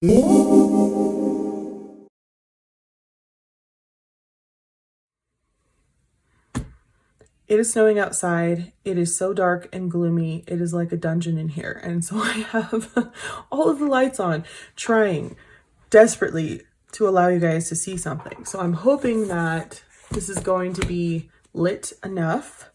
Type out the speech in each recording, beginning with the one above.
It is snowing outside. It is so dark and gloomy. It is like a dungeon in here. And so I have all of the lights on, trying desperately to allow you guys to see something. So I'm hoping that this is going to be lit enough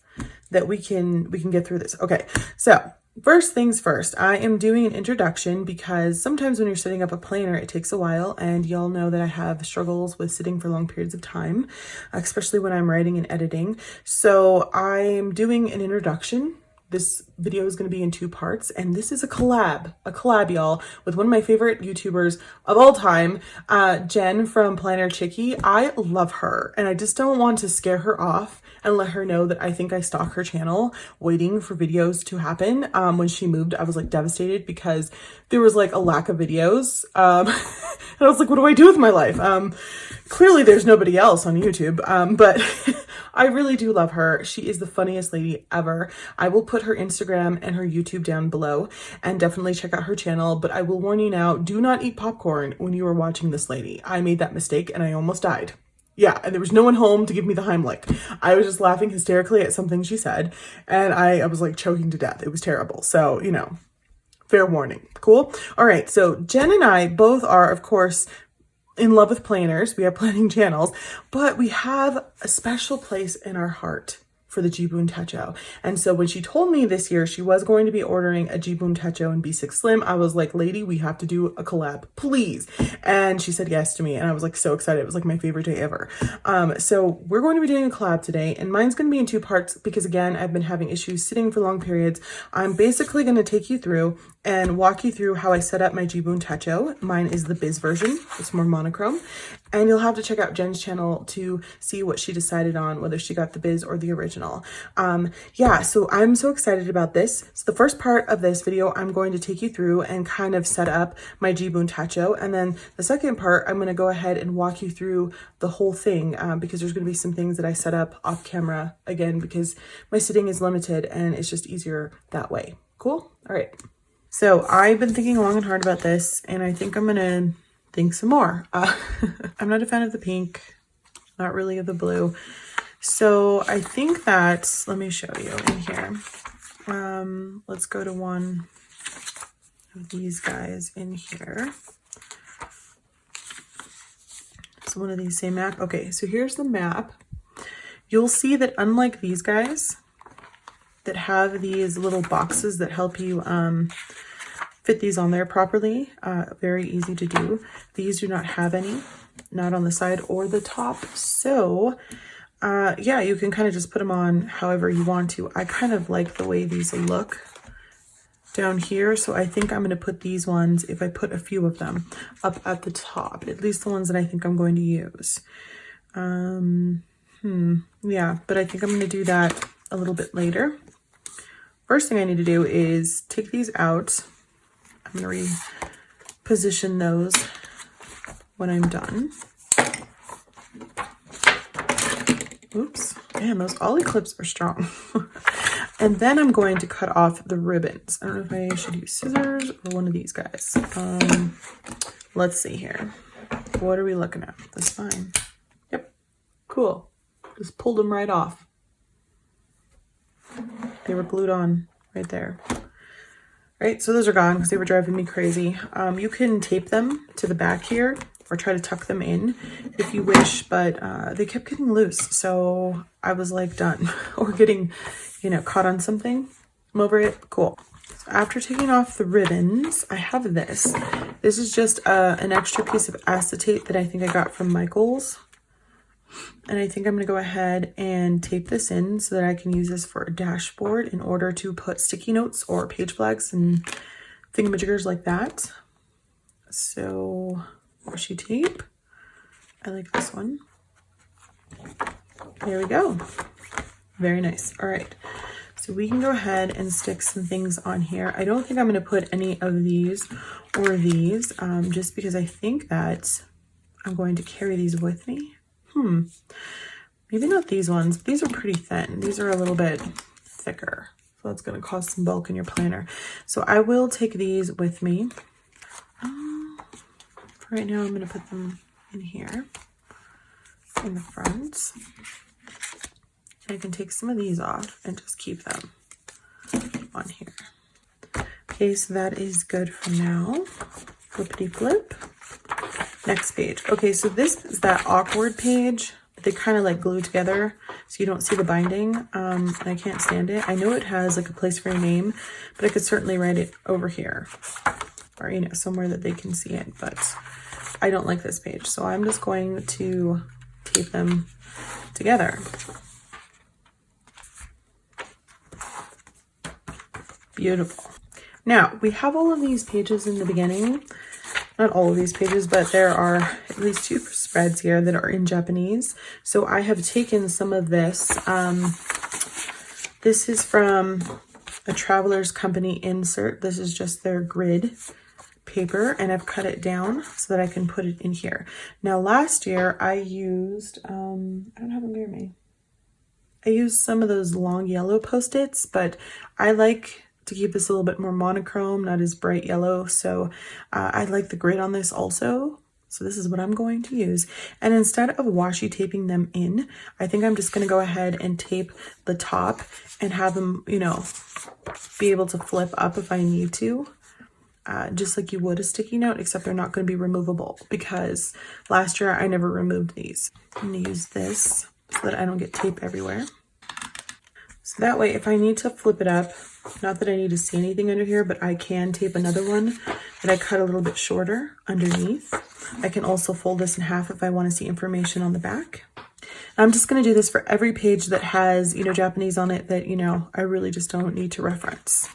that we can get through this. Okay, so first things first, I am doing an introduction because sometimes when you're setting up a planner, it takes a while, and y'all know that I have struggles with sitting for long periods of time, especially when I'm writing and editing. So I'm doing an introduction. This video is going to be in 2 parts, and this is a collab, y'all, with one of my favorite YouTubers of all time, Jen from Planner Chicky. I love her, and I just don't want to scare her off and let her know that I think I stalk her channel waiting for videos to happen. When she moved, I was like devastated because there was like a lack of videos. And I was like, what do I do with my life? Clearly there's nobody else on YouTube, but I really do love her. She is the funniest lady ever. I will put her Instagram and her YouTube down below, and definitely check out her channel. But I will warn you now, do not eat popcorn when you are watching this lady. I made that mistake and I almost died. Yeah, and there was no one home to give me the Heimlich. I was just laughing hysterically at something she said, and I was like choking to death. It was terrible. So, you know, fair warning. Cool? All right, so Jen and I both are, of course, in love with planners. We have planning channels, but we have a special place in our heart for the Jibun Techo. And so when she told me this year she was going to be ordering a Jibun Techo in B6 Slim, I was like, lady, we have to do a collab, please. And she said yes to me, and I was like so excited. It was like my favorite day ever. So we're going to be doing a collab today, and mine's going to be in 2 parts because, again, I've been having issues sitting for long periods. I'm basically going to take you through and walk you through how I set up my Jibun Techo. Mine is the Biz version. It's more monochrome. And you'll have to check out Jen's channel to see what she decided on, whether she got the Biz or the original. Yeah, so I'm so excited about this. So the first part of this video, I'm going to take you through and kind of set up my Jibun Techo. And then the second part, I'm going to go ahead and walk you through the whole thing because there's going to be some things that I set up off camera, again, because my sitting is limited and it's just easier that way. Cool? All right. So I've been thinking long and hard about this, and I think I'm going to think some more. I'm not a fan of the pink, not really of the blue. So I think that, let me show you in here. Let's go to one of these guys in here. So one of these say map. Okay, so here's the map. You'll see that unlike these guys that have these little boxes that help you fit these on there properly, very easy to do. These do not have any, not on the side or the top. So yeah, you can kind of just put them on however you want to. I kind of like the way these look down here. So I think I'm going to put these ones, if I put a few of them, up at the top, at least the ones that I think I'm going to use. Yeah, but I think I'm going to do that a little bit later. First thing I need to do is take these out. I'm going to reposition those when I'm done. Oops, man, those ollie clips are strong. And then I'm going to cut off the ribbons. I don't know if I should use scissors or one of these guys. Let's see here. What are we looking at? That's fine. Yep, cool. Just pulled them right off. They were glued on right there. Right, so those are gone because they were driving me crazy. You can tape them to the back here or try to tuck them in if you wish, but they kept getting loose. So I was like, done. Or getting, you know, caught on something. I'm over it. Cool. So after taking off the ribbons, I have this. This is just an extra piece of acetate that I think I got from Michael's. And I think I'm going to go ahead and tape this in so that I can use this for a dashboard in order to put sticky notes or page flags and thingamajiggers like that. So washi tape. I like this one. There we go. Very nice. All right. So we can go ahead and stick some things on here. I don't think I'm going to put any of these or these just because I think that I'm going to carry these with me. Maybe not these ones. These are pretty thin. These are a little bit thicker. So that's going to cause some bulk in your planner. So I will take these with me. For right now, I'm going to put them in here in the front. I can take some of these off and just keep them on here. Okay, so that is good for now. Flippity flip. Next page. Okay, so this is that awkward page. They kind of like glue together so you don't see the binding. And I can't stand it. I know it has like a place for your name, but I could certainly write it over here or, you know, somewhere that they can see it, but I don't like this page. So I'm just going to tape them together. Beautiful. Now we have all of these pages in the beginning. Not all of these pages, but there are at least 2 spreads here that are in Japanese. So I have taken some of this. This is from a Traveler's Company insert. This is just their grid paper, and I've cut it down so that I can put it in here. Now last year I used, I don't have them near me. I used some of those long yellow Post-its, but I like to keep this a little bit more monochrome, not as bright yellow. So I like the grid on this also. So this is what I'm going to use. And instead of washi taping them in, I think I'm just going to go ahead and tape the top and have them, you know, be able to flip up if I need to. Just like you would a sticky note, except they're not going to be removable because last year I never removed these. I'm going to use this so that I don't get tape everywhere. So that way, if I need to flip it up, not that I need to see anything under here, but I can tape another one that I cut a little bit shorter underneath. I can also fold this in half if I want to see information on the back. I'm just going to do this for every page that has, you know, Japanese on it that, you know, I really just don't need to reference.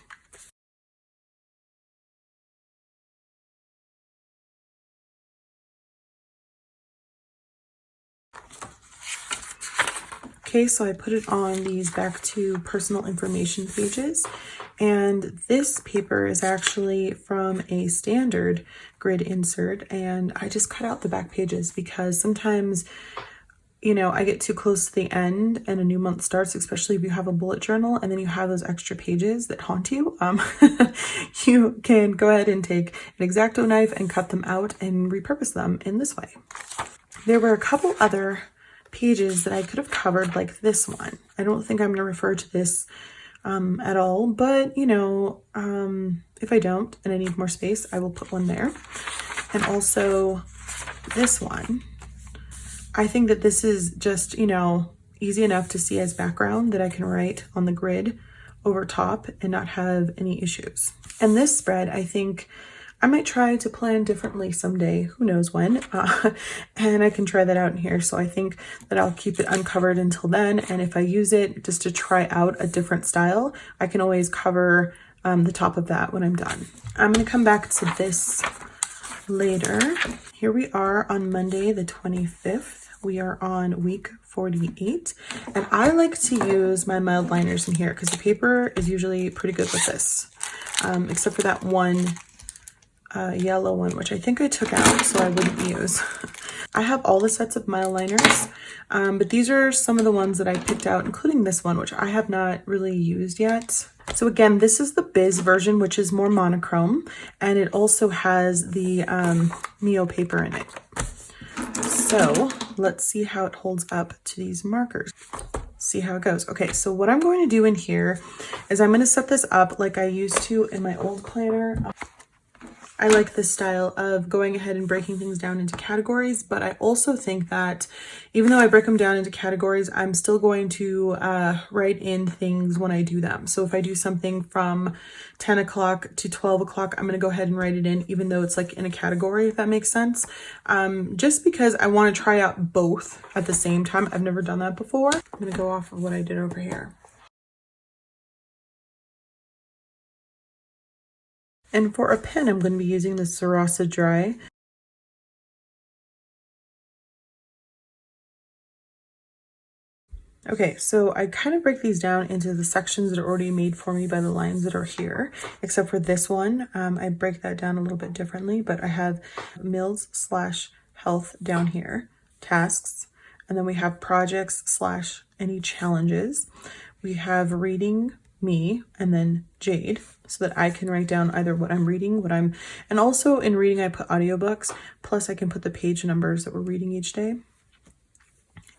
Okay, so I put it on these back 2 personal information pages, and this paper is actually from a standard grid insert, and I just cut out the back pages because sometimes, you know, I get too close to the end and a new month starts, especially if you have a bullet journal and then you have those extra pages that haunt you. You can go ahead and take an X-Acto knife and cut them out and repurpose them in this way. There were a couple other pages that I could have covered, like this one. I don't think I'm going to refer to this at all, but you know, if I don't and I need more space, I will put one there. And also this one. I think that this is just, you know, easy enough to see as background that I can write on the grid over top and not have any issues. And this spread, I think I might try to plan differently someday, who knows when, and I can try that out in here. So I think that I'll keep it uncovered until then. And if I use it just to try out a different style, I can always cover the top of that when I'm done. I'm going to come back to this later. Here we are on Monday, the 25th. We are on week 48, and I like to use my mild liners in here because the paper is usually pretty good with this, except for that one yellow one, which I think I took out so I wouldn't use. I have all the sets of mild liners, but these are some of the ones that I picked out, including this one, which I have not really used yet. So again, this is the Biz version, which is more monochrome, and it also has the Mio paper in it. So let's see how it holds up to these markers. See how it goes. Okay, so what I'm going to do in here is I'm going to set this up like I used to in my old planner. I like this style of going ahead and breaking things down into categories, but I also think that even though I break them down into categories, I'm still going to write in things when I do them. So if I do something from 10 o'clock to 12 o'clock, I'm going to go ahead and write it in, even though it's like in a category, if that makes sense. Just because I want to try out both at the same time. I've never done that before. I'm going to go off of what I did over here. And for a pen, I'm going to be using the Sarasa Dry. Okay, so I kind of break these down into the sections that are already made for me by the lines that are here, except for this one. I break that down a little bit differently, but I have meals/health down here, tasks, and then we have projects/any challenges. We have reading, me, and then Jade. so that I can write down either what I'm reading, and also in reading I put audiobooks, plus I can put the page numbers that we're reading each day.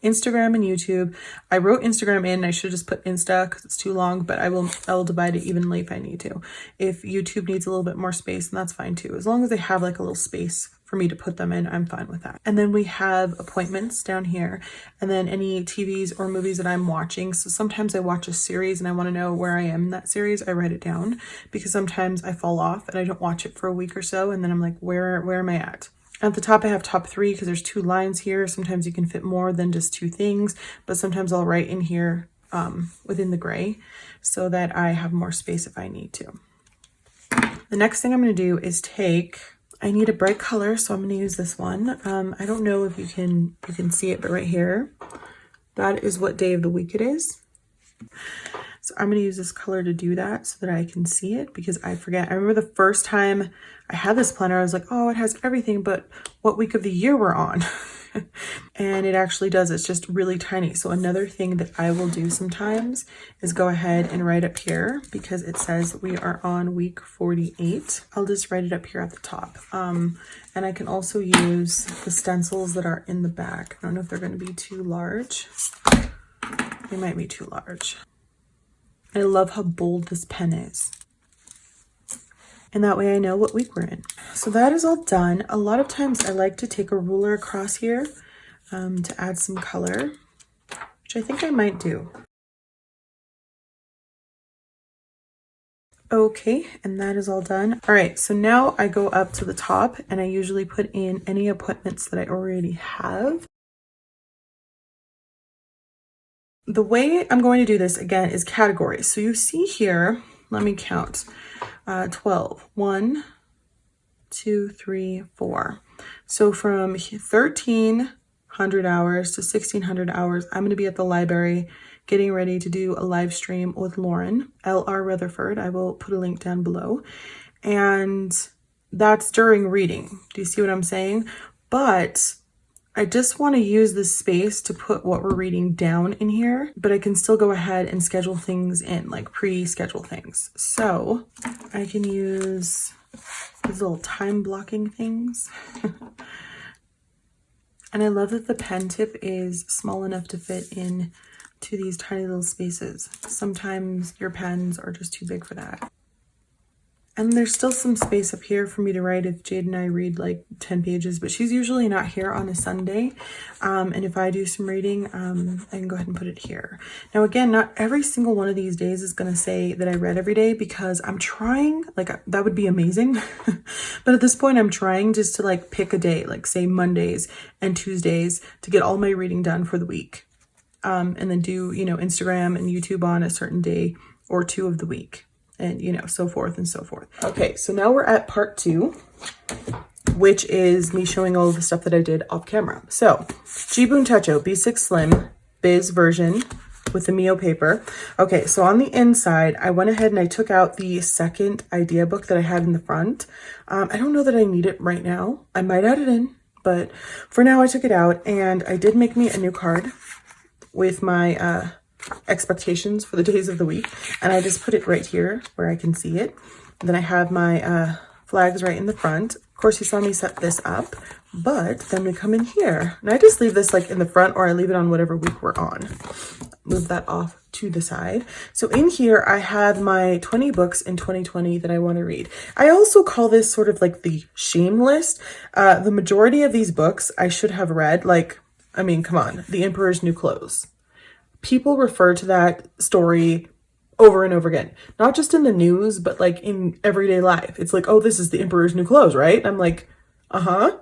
Instagram and YouTube. I wrote Instagram in, I should just put Insta because it's too long, but I'll divide it evenly if I need to. If YouTube needs a little bit more space, then that's fine too. As long as they have like a little space for me to put them in, I'm fine with that. And then we have appointments down here, and then any TVs or movies that I'm watching. So sometimes I watch a series and I want to know where I am in that series. I write it down because sometimes I fall off and I don't watch it for a week or so, and then I'm like, where am I at? At the top, I have top 3 because there's 2 lines here. Sometimes you can fit more than just 2 things, but sometimes I'll write in here within the gray so that I have more space if I need to. The next thing I'm going to do is I need a bright color, so I'm going to use this one. I don't know if you can see it, but right here, that is what day of the week it is. So I'm going to use this color to do that so that I can see it, because I forget. I remember the first time I had this planner, I was like, oh, it has everything, but what week of the year we're on. And it actually does. It's just really tiny. So another thing that I will do sometimes is go ahead and write up here, because it says we are on week 48. I'll just write it up here at the top. And I can also use the stencils that are in the back. I don't know if they're going to be too large. They might be too large. I love how bold this pen is. And that way I know what week we're in. So that is all done. A lot of times I like to take a ruler across here to add some color, which I think I might do. Okay, and that is all done. All right, so now I go up to the top and I usually put in any appointments that I already have. The way I'm going to do this again is categories. So you see here, let me count, 12, 1, 2, 3, 4. So from 1,300 hours to 1,600 hours, I'm going to be at the library getting ready to do a live stream with Lauren, L.R. Rutherford. I will put a link down below. And that's during reading. Do you see what I'm saying? But I just want to use this space to put what we're reading down in here, but I can still go ahead and schedule things in, like pre-schedule things. So I can use these little time blocking things. And I love that the pen tip is small enough to fit in to these tiny little spaces. Sometimes your pens are just too big for that. And there's still some space up here for me to write if Jade and I read like 10 pages, but she's usually not here on a Sunday. And if I do some reading, I can go ahead and put it here. Now, again, not every single one of these days is going to say that I read every day, because I'm trying, like that would be amazing. But at this point, I'm trying just to like pick a day, like say Mondays and Tuesdays, to get all my reading done for the week. And then do, Instagram and YouTube on a certain day or 2 of the week. And, so forth and so forth. Okay, so now we're at part 2, which is me showing all of the stuff that I did off camera. So, Jibun Techo B6 Slim Biz version with the Mio paper. Okay, so on the inside, I went ahead and I took out the second idea book that I had in the front. I don't know that I need it right now. I might add it in, but for now I took it out, and I did make me a new card with my expectations for the days of the week, and I just put it right here where I can see it. And then I have my flags right in the front. Of course, you saw me set this up, but then we come in here, and I just leave this like in the front, or I leave it on whatever week we're on. Move that off to the side. So in here, I have my 20 books in 2020 that I want to read. I also call this sort of like the shame list. The majority of these books I should have read, like, I mean, come on, The Emperor's New Clothes. People refer to that story over and over again, not just in the news, but like in everyday life. It's like, oh, this is The Emperor's New Clothes, right? And I'm like, no,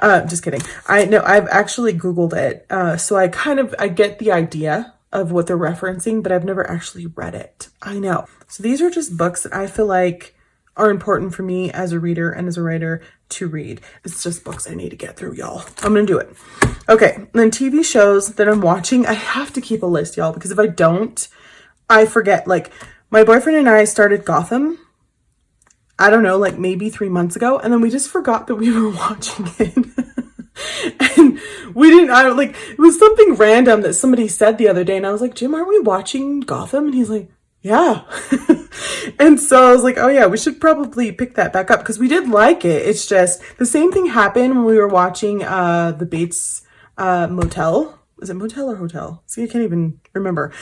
just kidding. I've actually Googled it. So I get the idea of what they're referencing, but I've never actually read it. I know. So these are just books that I feel like are important for me as a reader and as a writer to read. It's just books I need to get through, y'all. I'm gonna do it. Okay, and then TV shows that I'm watching, I have to keep a list, y'all, because if I don't, I forget. Like, my boyfriend and I started Gotham, I don't know, like maybe 3 months ago, and then we just forgot that we were watching it. And we didn't, it was something random that somebody said the other day, and I was like, Jim, aren't we watching Gotham? And he's like, Yeah. And so I was like, oh yeah, we should probably pick that back up because we did like it. It's just the same thing happened when we were watching the Bates motel. Is it motel or hotel? See, I can't even remember.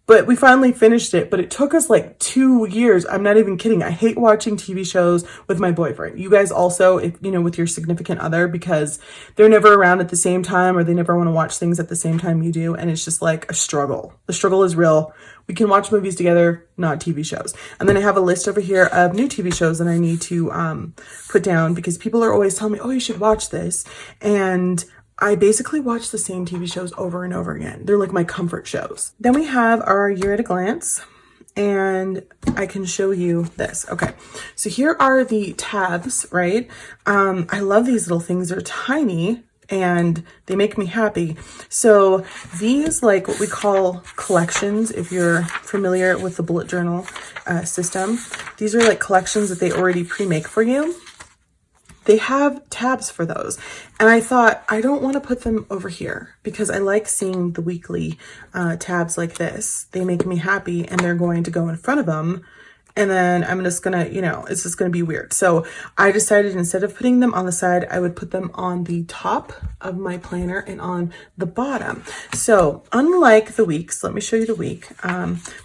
But we finally finished it, but it took us like 2 years. I'm not even kidding. I hate watching TV shows with my boyfriend. You guys also, if you know, with your significant other, because they're never around at the same time or they never want to watch things at the same time you do. And it's just like a struggle. The struggle is real. We can watch movies together, not TV shows. And then I have a list over here of new TV shows that I need to put down because people are always telling me, oh, you should watch this. And I basically watch the same TV shows over and over again. They're like my comfort shows. Then we have our year at a glance, and I can show you this. Okay, so here are the tabs, right? I love these little things. They're tiny and they make me happy. So these, like what we call collections, if you're familiar with the bullet journal system, these are like collections that they already pre-make for you. They have tabs for those. And I thought, I don't want to put them over here because I like seeing the weekly tabs like this. They make me happy and they're going to go in front of them. And then I'm just gonna, you know, it's just gonna be weird. So I decided instead of putting them on the side, I would put them on the top of my planner and on the bottom. So unlike the weeks, let me show you the week.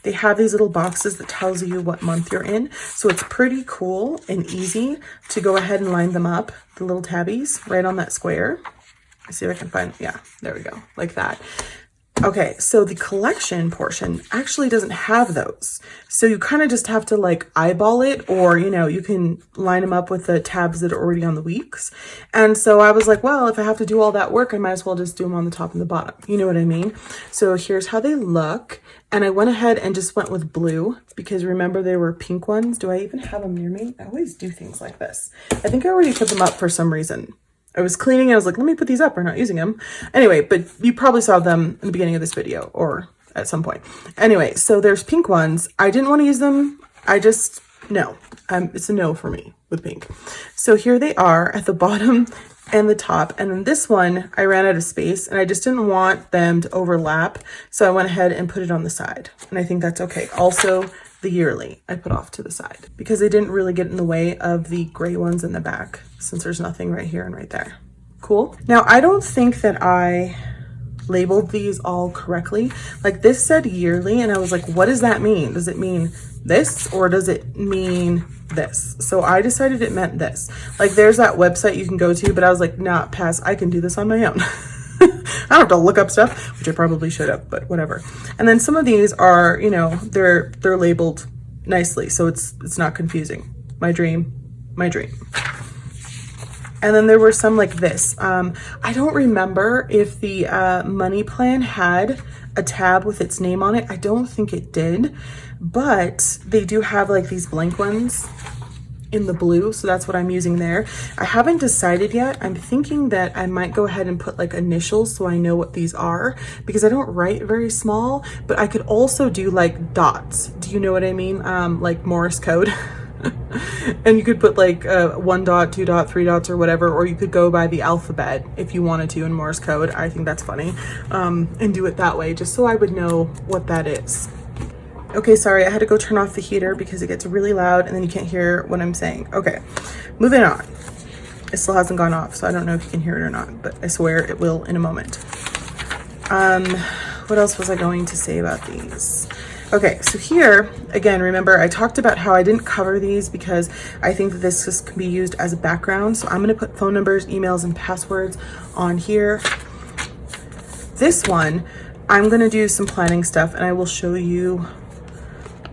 They have these little boxes that tells you what month you're in. So it's pretty cool and easy to go ahead and line them up, the little tabbies right on that square. Let's see if I can find, yeah, there we go, like that. Okay, so the collection portion actually doesn't have those. So you kind of just have to like eyeball it, or, you know, you can line them up with the tabs that are already on the weeks. And so I was like, well, if I have to do all that work, I might as well just do them on the top and the bottom. You know what I mean? So here's how they look. And I went ahead and just went with blue because remember there were pink ones. Do I even have them near me? I always do things like this. I think I already put them up for some reason. I was cleaning and I was like, let me put these up. We're not using them. Anyway, but you probably saw them in the beginning of this video or at some point. Anyway, so there's pink ones. I didn't want to use them. I just, no. It's a no for me with pink. So here they are at the bottom and the top. And then this one, I ran out of space and I just didn't want them to overlap. So I went ahead and put it on the side. And I think that's okay. Also, the yearly I put off to the side because they didn't really get in the way of the gray ones in the back since there's nothing right here and right there. Cool. Now, I don't think that I labeled these all correctly. Like this said yearly and I was like, what does that mean? Does it mean this or does it mean this? So I decided it meant this. Like there's that website you can go to, but I was like, nah, pass. I can do this on my own. I don't have to look up stuff, which I probably should have, but whatever. And then some of these are, you know, they're labeled nicely, so it's not confusing. My dream, my dream. And then there were some like this. I don't remember if the money plan had a tab with its name on it. I don't think it did, but they do have like these blank ones in the blue, so that's what I'm using there. I haven't decided yet. I'm thinking that I might go ahead and put like initials so I know what these are because I don't write very small, but I could also do like dots. Do you know what I mean? Like Morse code. And you could put like 1 dot, 2 dot, 3 dots or whatever, or you could go by the alphabet if you wanted to in Morse code. I think that's funny. And do it that way just so I would know what that is. Okay, sorry, I had to go turn off the heater because it gets really loud and then you can't hear what I'm saying. Okay, moving on. It still hasn't gone off, so I don't know if you can hear it or not, but I swear it will in a moment. What else was I going to say about these? Okay, so here, again, remember I talked about how I didn't cover these because I think that this just can be used as a background. So I'm gonna put phone numbers, emails, and passwords on here. This one, I'm gonna do some planning stuff and I will show you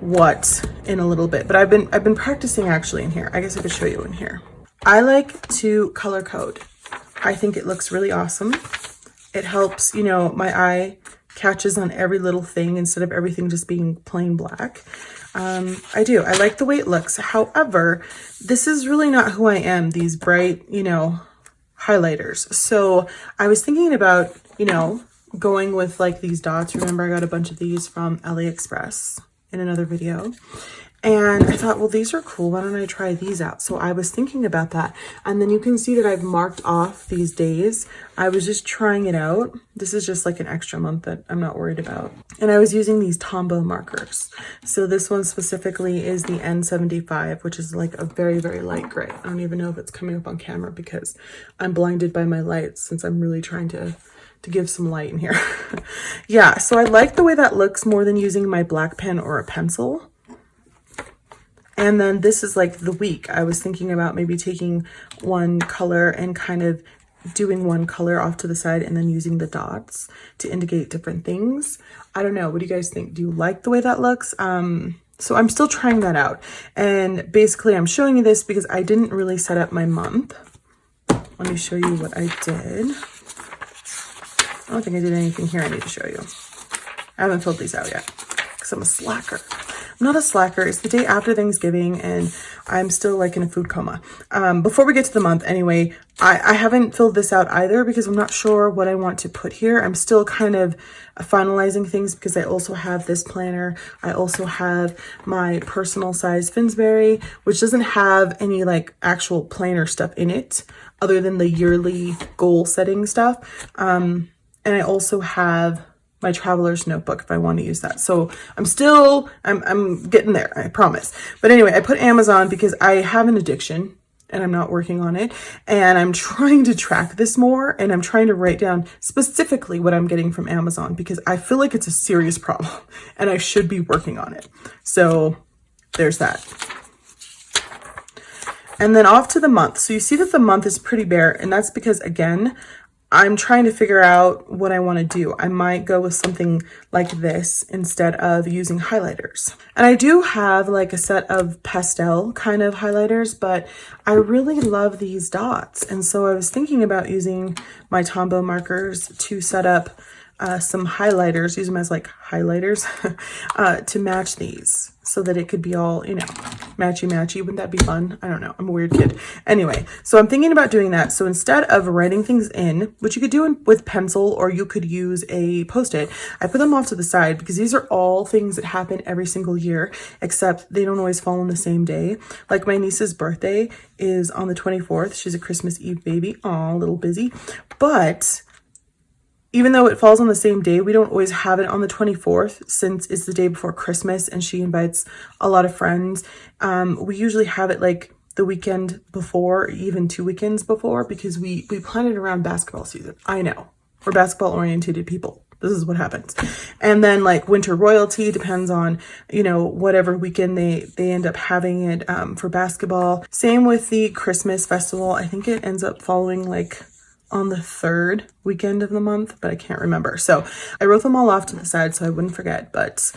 what in a little bit, but I've been practicing actually in here. I guess I could show you in here. I like to color code. I think it looks really awesome. It helps, you know, my eye catches on every little thing instead of everything just being plain black. I do. I like the way it looks. However, this is really not who I am, these bright, you know, highlighters. So I was thinking about, you know, going with like these dots. Remember, I got a bunch of these from AliExpress in another video. And I thought, well, these are cool. Why don't I try these out? So I was thinking about that. And then you can see that I've marked off these days. I was just trying it out. This is just like an extra month that I'm not worried about. And I was using these Tombow markers. So this one specifically is the N75, which is like a very, very light gray. I don't even know if it's coming up on camera because I'm blinded by my lights since I'm really trying to give some light in here. Yeah, so I like the way that looks more than using my black pen or a pencil. And then this is like the week. I was thinking about maybe taking one color and kind of doing one color off to the side and then using the dots to indicate different things. I don't know. What do you guys think? Do you like the way that looks? So I'm still trying that out. And basically I'm showing you this because I didn't really set up my month. Let me show you what I did. I don't think I did anything here I need to show you. I haven't filled these out yet because I'm a slacker. I'm not a slacker. It's the day after Thanksgiving and I'm still like in a food coma. Before we get to the month anyway, I haven't filled this out either because I'm not sure what I want to put here. I'm still kind of finalizing things because I also have this planner. I also have my personal size Finsbury, which doesn't have any like actual planner stuff in it other than the yearly goal setting stuff. And I also have my traveler's notebook if I want to use that. So I'm getting there, I promise. But anyway, I put Amazon because I have an addiction and I'm not working on it. And I'm trying to track this more and I'm trying to write down specifically what I'm getting from Amazon because I feel like it's a serious problem and I should be working on it. So there's that. And then off to the month. So you see that the month is pretty bare and that's because again, I'm trying to figure out what I want to do. I might go with something like this instead of using highlighters. And I do have like a set of pastel kind of highlighters, but I really love these dots. And so I was thinking about using my Tombow markers to set up some highlighters, use them as like highlighters to match these so that it could be all, you know, matchy-matchy. Wouldn't that be fun? I don't know. I'm a weird kid. Anyway, so I'm thinking about doing that. So instead of writing things in, which you could do with pencil or you could use a Post-it, I put them off to the side because these are all things that happen every single year, except they don't always fall on the same day. Like my niece's birthday is on the 24th. She's a Christmas Eve baby. Aw, a little busy. But even though it falls on the same day, we don't always have it on the 24th since it's the day before Christmas and she invites a lot of friends. We usually have it like the weekend before, even 2 weekends before, because we plan it around basketball season. I know, we're basketball oriented people. This is what happens. And then like winter royalty depends on, you know, whatever weekend they end up having it for basketball. Same with the Christmas festival. I think it ends up following like on the 3rd weekend of the month, but I can't remember. So I wrote them all off to the side so I wouldn't forget. But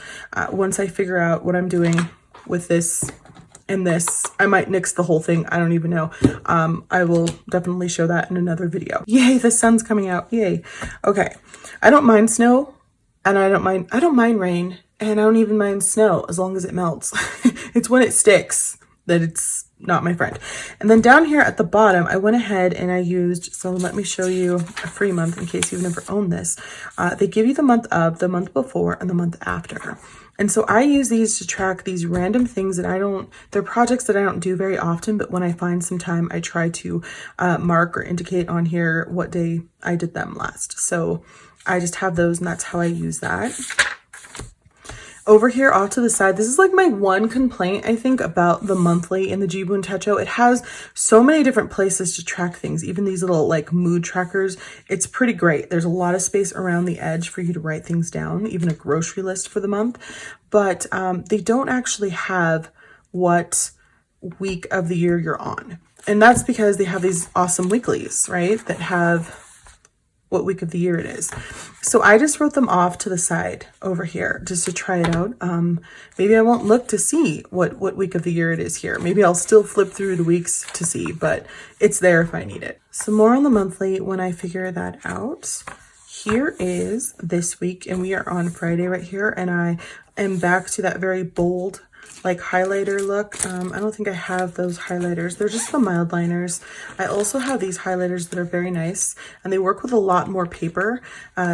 once I figure out what I'm doing with this and this, I might nix the whole thing. I don't even know. I will definitely show that in another video. Yay, the sun's coming out. Yay. Okay. I don't mind snow and I don't mind rain and I don't even mind snow as long as it melts. It's when it sticks that it's not my friend. And then down here at the bottom, I went ahead and I used, so let me show you a free month in case you've never owned this. They give you the month of, the month before, and the month after. And so I use these to track these random things that they're projects that I don't do very often, but when I find some time, I try to mark or indicate on here what day I did them last. So I just have those and that's how I use that. Over here off to the side, this is like my one complaint, I think, about the monthly in the Jibun Techo. It has so many different places to track things, even these little like mood trackers. It's pretty great. There's a lot of space around the edge for you to write things down, even a grocery list for the month. But they don't actually have what week of the year you're on. And that's because they have these awesome weeklies, right, that have what week of the year it is. So I just wrote them off to the side over here just to try it out. Maybe I won't look to see what week of the year it is here. Maybe I'll still flip through the weeks to see, but it's there if I need it. So more on the monthly when I figure that out. Here is this week and we are on Friday right here. And I am back to that very bold like highlighter look. I don't think I have those highlighters. They're just the mild liners. I also have these highlighters that are very nice, and they work with a lot more paper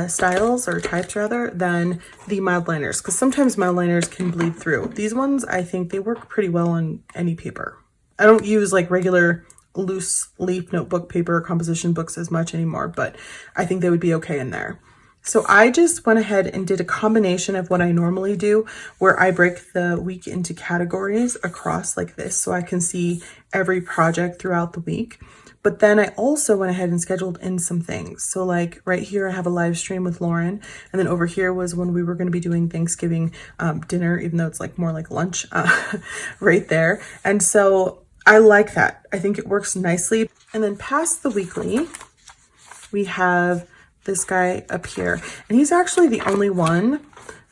styles or types rather than the mild liners, because sometimes mild liners can bleed through. These ones, I think they work pretty well on any paper. I don't use like regular loose leaf notebook paper or composition books as much anymore, but I think they would be okay in there. So I just went ahead and did a combination of what I normally do, where I break the week into categories across like this so I can see every project throughout the week. But then I also went ahead and scheduled in some things. So like right here, I have a live stream with Lauren. And then over here was when we were going to be doing Thanksgiving dinner, even though it's like more like lunch right there. And so I like that. I think it works nicely. And then past the weekly, we have this guy up here, and he's actually the only one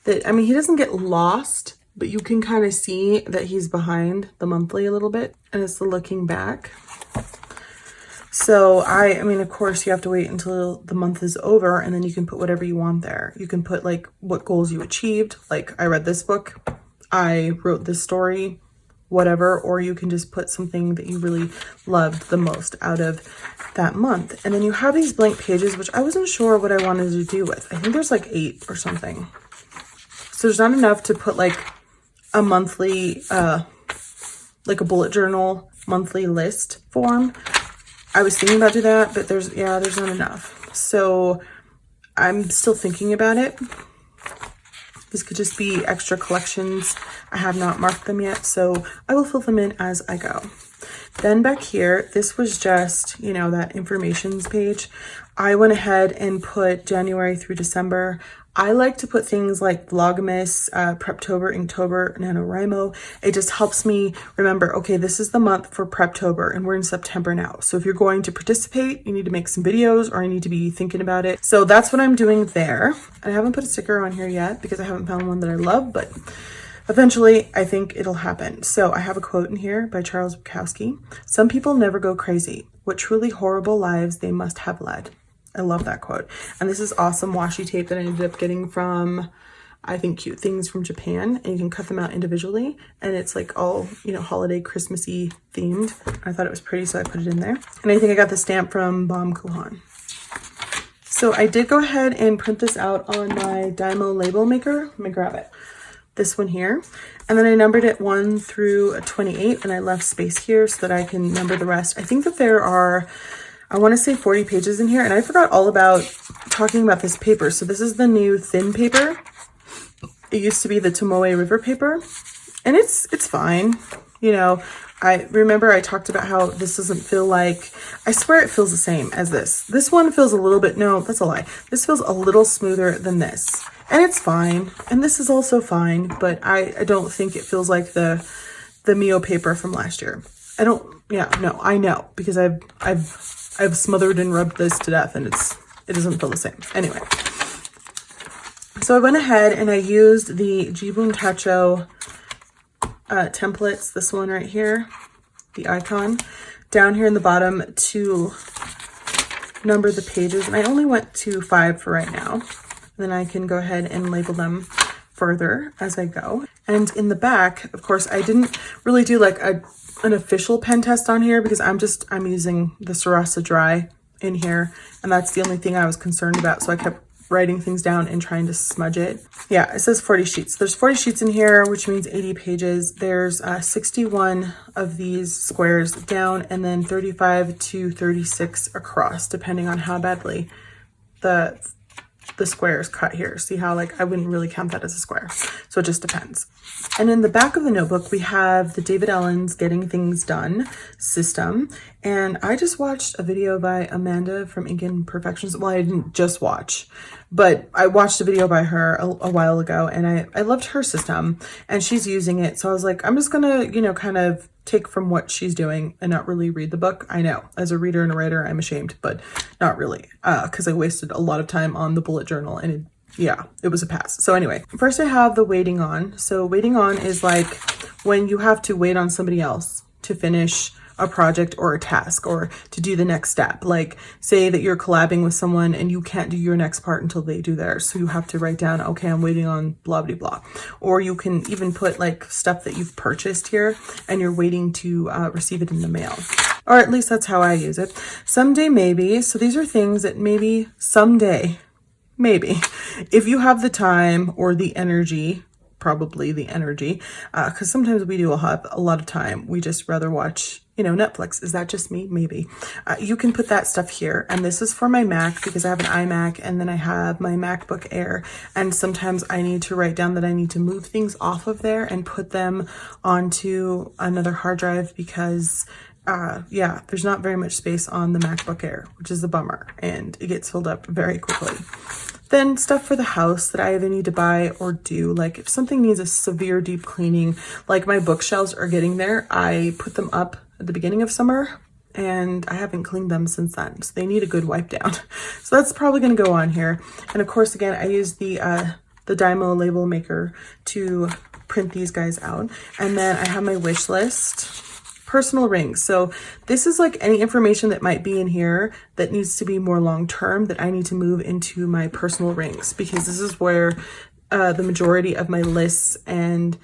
that, I mean, he doesn't get lost, but you can kind of see that he's behind the monthly a little bit, and it's the looking back. So I mean, of course you have to wait until the month is over, and then you can put whatever you want there. You can put like what goals you achieved, like I read this book, I wrote this story, whatever, or you can just put something that you really loved the most out of that month. And then you have these blank pages, which I wasn't sure what I wanted to do with. I think there's like 8 or something. So there's not enough to put like a monthly, like a bullet journal monthly list form. I was thinking about doing that, but there's not enough. So I'm still thinking about it. This could just be extra collections. I have not marked them yet, so I will fill them in as I go. Then back here, this was just, you know, that informations page. I went ahead and put January through December. I like to put things like Vlogmas, Preptober, Inktober, NaNoWriMo. It just helps me remember, okay, this is the month for Preptober and we're in September now. So if you're going to participate, you need to make some videos or I need to be thinking about it. So that's what I'm doing there. I haven't put a sticker on here yet because I haven't found one that I love, but eventually I think it'll happen. So I have a quote in here by Charles Bukowski. Some people never go crazy. What truly horrible lives they must have led. I love that quote. And this is awesome washi tape that I ended up getting from, I think, Cute Things from Japan. And you can cut them out individually. And it's like all, you know, holiday Christmassy themed. I thought it was pretty, so I put it in there. And I think I got the stamp from Bom Kuhan. So I did go ahead and print this out on my Dymo label maker. Let me grab it. This one here. And then I numbered it 1 through 28. And I left space here so that I can number the rest. I think that there are, I want to say 40 pages in here, and I forgot all about talking about this paper. So this is the new thin paper. It used to be the Tomoe River paper, and it's fine. You know, I remember I talked about how this doesn't feel like, I swear it feels the same as this. This one feels a little bit, no, that's a lie. This feels a little smoother than this, and it's fine. And this is also fine, but I don't think it feels like the Mio paper from last year. I don't, yeah, no, I know, because I've smothered and rubbed this to death, and it doesn't feel the same. Anyway, so I went ahead and I used the Jibun Techo templates, this one right here, the icon, down here in the bottom to number the pages. And I only went to 5 for right now. Then I can go ahead and label them further as I go. And in the back, of course, I didn't really do like an official pen test on here because I'm using the Sarasa Dry in here, and that's the only thing I was concerned about. So I kept writing things down and trying to smudge it. Yeah, it says 40 sheets. There's 40 sheets in here, which means 80 pages. There's 61 of these squares down, and then 35 to 36 across, depending on how badly the squares cut here. See how, like, I wouldn't really count that as a square, so it just depends. And in the back of the notebook, we have the David Allen's Getting Things Done system. And I just watched a video by Amanda from Ink and Perfections. Well, I didn't just watch, but I watched a video by her a while ago, and I loved her system, and she's using it. So I was like, I'm just gonna, you know, kind of take from what she's doing and not really read the book. I know, as a reader and a writer, I'm ashamed, but not really, because I wasted a lot of time on the bullet journal, and it was a pass. So anyway, first I have the waiting on. So waiting on is like when you have to wait on somebody else to finish a project or a task, or to do the next step. Like say that you're collabing with someone and you can't do your next part until they do theirs. So you have to write down, okay, I'm waiting on blah, blah, blah. Or you can even put like stuff that you've purchased here and you're waiting to receive it in the mail. Or at least that's how I use it. Someday, maybe. So these are things that maybe someday, maybe, if you have the time or the energy, probably the energy, because sometimes we do have a lot of time. We just rather watch, you know, Netflix. Is that just me? Maybe. You can put that stuff here. And this is for my Mac because I have an iMac and then I have my MacBook Air. And sometimes I need to write down that I need to move things off of there and put them onto another hard drive because yeah, there's not very much space on the MacBook Air, which is a bummer, and it gets filled up very quickly. Then stuff for the house that I either need to buy or do, like if something needs a severe deep cleaning, like my bookshelves are getting there. I put them up at the beginning of summer and I haven't cleaned them since then. So they need a good wipe down. So that's probably going to go on here. And of course, again, I use the Dymo label maker to print these guys out. And then I have my wish list. Personal rings. So this is like any information that might be in here that needs to be more long-term that I need to move into my personal rings, because this is where the majority of my lists and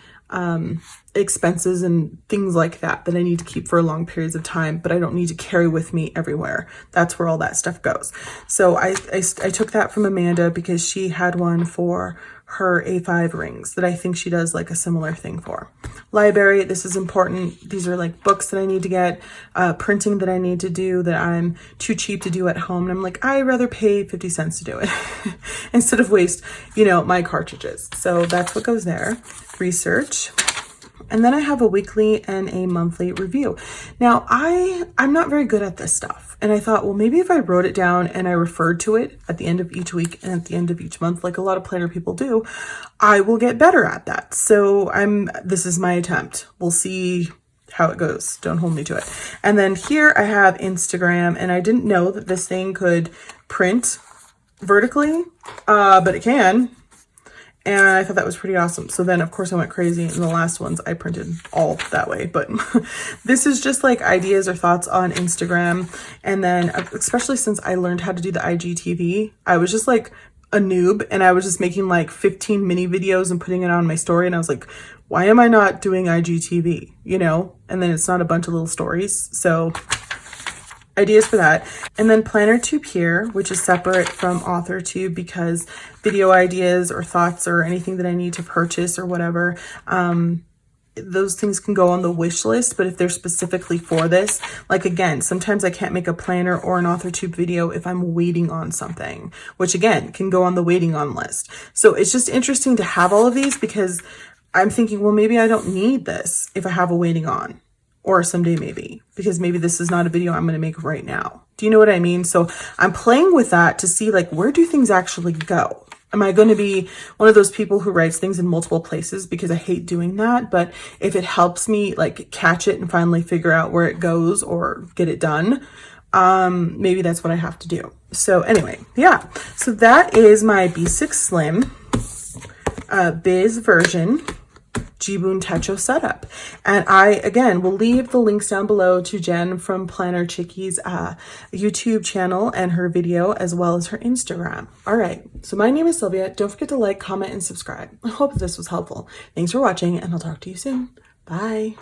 expenses and things like that I need to keep for long periods of time, but I don't need to carry with me everywhere. That's where all that stuff goes. So I took that from Amanda because she had one for her A5 rings that I think she does like a similar thing for. Library, this is important. These are like books that I need to get, printing that I need to do that I'm too cheap to do at home. And I'm like, I'd rather pay 50 cents to do it instead of waste, you know, my cartridges. So that's what goes there. Research. And then I have a weekly and a monthly review. Now I'm not very good at this stuff. And I thought, well, maybe if I wrote it down and I referred to it at the end of each week and at the end of each month, like a lot of planner people do, I will get better at that. So this is my attempt. We'll see how it goes. Don't hold me to it. And then here I have Instagram, and I didn't know that this thing could print vertically, but it can. And I thought that was pretty awesome. So then, of course, I went crazy. And the last ones I printed all that way. But this is just like ideas or thoughts on Instagram. And then, especially since I learned how to do the IGTV, I was just like a noob. And I was just making like 15 mini videos and putting it on my story. And I was like, why am I not doing IGTV? You know? And then it's not a bunch of little stories. So ideas for that. And then Planner Tube here, which is separate from Author Tube because video ideas or thoughts or anything that I need to purchase or whatever, those things can go on the wish list. But if they're specifically for this, like again, sometimes I can't make a planner or an Author Tube video if I'm waiting on something, which again can go on the waiting on list. So it's just interesting to have all of these because I'm thinking, well, maybe I don't need this if I have a waiting on. Or someday maybe, because maybe this is not a video I'm going to make right now. Do you know what I mean? So I'm playing with that to see like, where do things actually go? Am I going to be one of those people who writes things in multiple places because I hate doing that? But if it helps me like catch it and finally figure out where it goes or get it done, maybe that's what I have to do. So anyway, yeah. So that is my B6 Slim Biz version Jibun Techo setup. And I, again, will leave the links down below to Jen from Planner Chicky's YouTube channel and her video, as well as her Instagram. All right. So my name is Sylvia. Don't forget to like, comment, and subscribe. I hope this was helpful. Thanks for watching, and I'll talk to you soon. Bye.